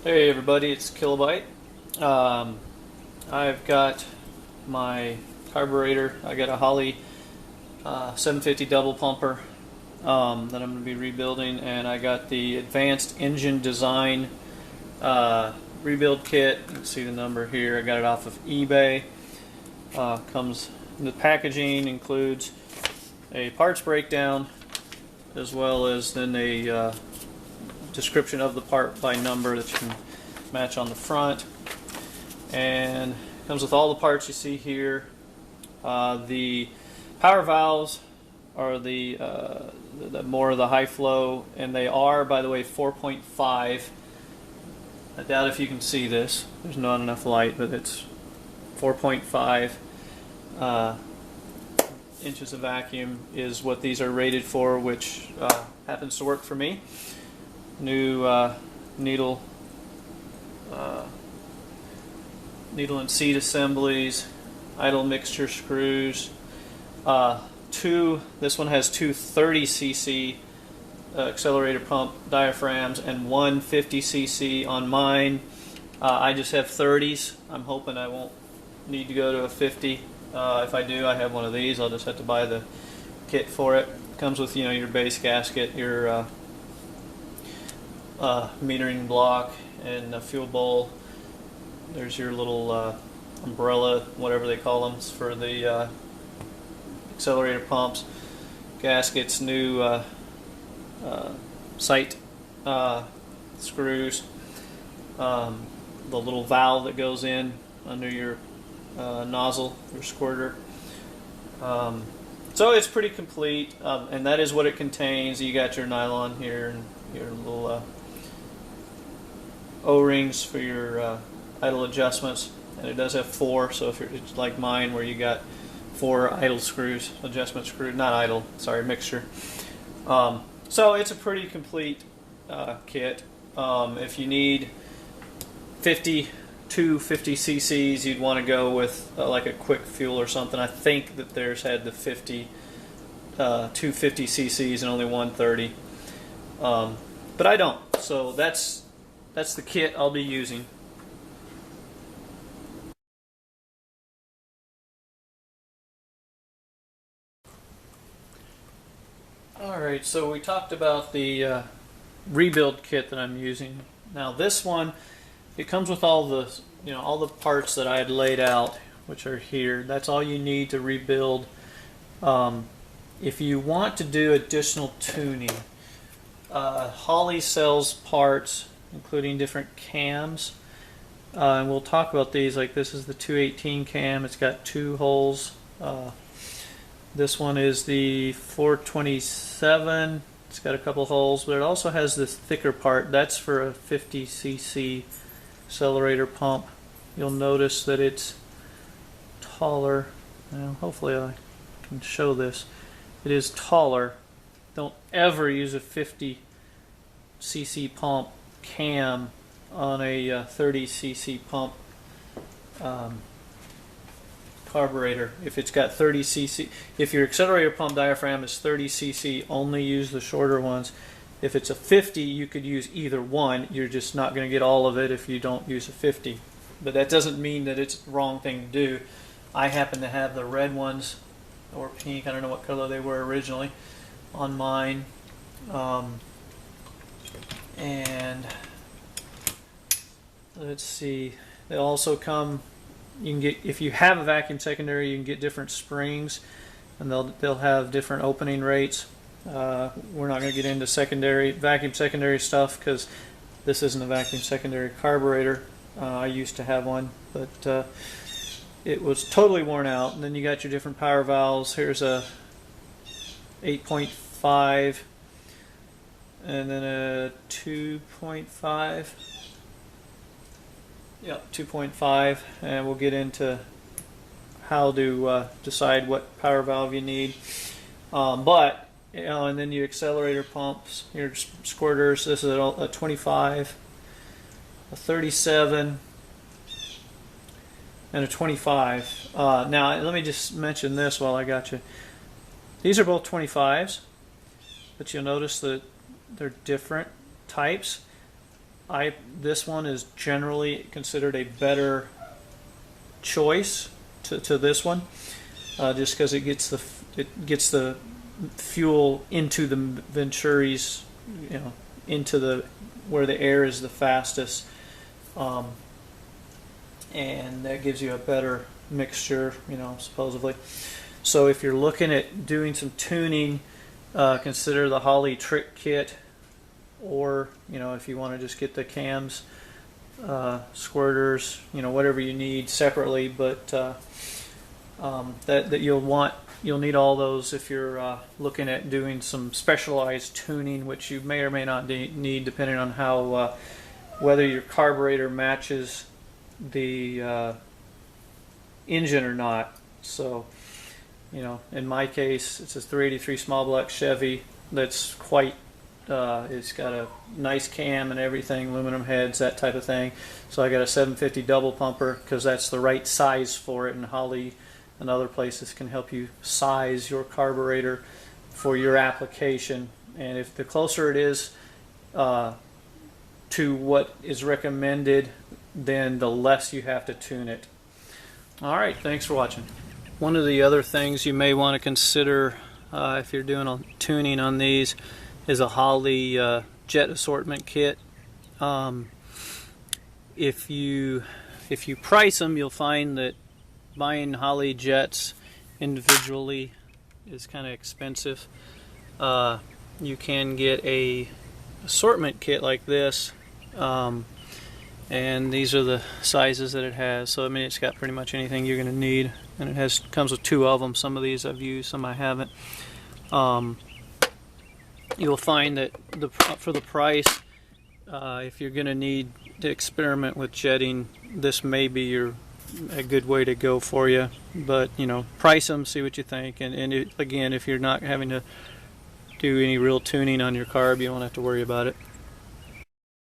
Hey everybody, it's Kilobyte. I've got my carburetor. I got a Holley 750 double pumper that I'm going to be rebuilding, and I got the advanced engine design rebuild kit. You can see the number here. I got it off of eBay. Comes the packaging includes a parts breakdown as well as then a description of the part by number that you can match on the front, and comes with all the parts you see here. The power valves are the more of the high flow, and they are, by the way, 4.5. I doubt if you can see this. There's not enough light, but it's 4.5 inches of vacuum is what these are rated for, which happens to work for me. New needle and seat assemblies, idle mixture screws. This one has two 30cc accelerator pump diaphragms and one 50cc on mine. I just have 30s. I'm hoping I won't need to go to a 50. If I do, I have one of these. I'll just have to buy the kit for it. Comes with, you know, your base gasket, your metering block, and a fuel bowl. There's your little umbrella, whatever they call them, for the accelerator pumps. Gaskets, new sight screws, the little valve that goes in under your nozzle, your squirter. So it's pretty complete, and that is what it contains. You got your nylon here and your little O-rings for your idle adjustments, and it does have 4. So if you're it's like mine, where you got 4 idle screws, adjustment screws, not idle, sorry, mixture. So it's a pretty complete kit. If you need 50 cc's, you'd want to go with like a quick fuel or something. I think that theirs had the 250 cc's and only 130, but I don't. So that's the kit I'll be using. Alright, so we talked about the rebuild kit that I'm using. Now this one, it comes with all the parts that I had laid out, which are here. That's all you need to rebuild. If you want to do additional tuning, Holley sells parts including different cams, and we'll talk about these. Like this is the 218 cam. It's got 2 holes. This one is the 427. It's got a couple holes, but it also has this thicker part. That's for a 50cc accelerator pump. You'll notice that it's taller. Well, hopefully I can show this. It is taller. Don't ever use a 50cc pump cam on a 30cc pump carburetor. If it's got 30cc, if your accelerator pump diaphragm is 30cc, only use the shorter ones. If it's a 50, you could use either one. You're just not going to get all of it if you don't use a 50. But that doesn't mean that it's the wrong thing to do. I happen to have the red ones, or pink, I don't know what color they were originally, on mine. And let's see, they also come, you can get, if you have a vacuum secondary, you can get different springs, and they'll have different opening rates. We're not going to get into vacuum secondary stuff because this isn't a vacuum secondary carburetor. I used to have one, but it was totally worn out. And then you got your different power valves. Here's a 8.5 and then a 2.5. Yep, 2.5, and we'll get into how to decide what power valve you need. But you know, and then your accelerator pumps, your squirters. This is a 25, a 37, and a 25. Now let me just mention this while I got you. These are both 25s, but you'll notice that they're different types. This one is generally considered a better choice to this one, just because it gets the fuel into the Venturis, into the where the air is the fastest, and that gives you a better mixture, supposedly. So if you're looking at doing some tuning, consider the Holley Trick Kit, or if you want to just get the cams, squirters, whatever you need separately, but that you'll need all those if you're looking at doing some specialized tuning, which you may or may not need depending on how whether your carburetor matches the engine or not. So in my case, it's a 383 small block Chevy that's quite it's got a nice cam and everything, aluminum heads, that type of thing. So I got a 750 double pumper because that's the right size for it, and Holley and other places can help you size your carburetor for your application. And if the closer it is to what is recommended, then the less you have to tune it. Alright, thanks for watching. One of the other things you may want to consider if you're doing a tuning on these is a Holley Jet Assortment Kit. If you price them, you'll find that buying Holley Jets individually is kind of expensive. You can get a assortment kit like this, and these are the sizes that it has. So I mean, it's got pretty much anything you're going to need, and it comes with 2 of them. Some of these I've used, some I haven't. You'll find that for the price, if you're going to need to experiment with jetting, this may be a good way to go for you. But price them, see what you think, and again, if you're not having to do any real tuning on your carb, you don't have to worry about it.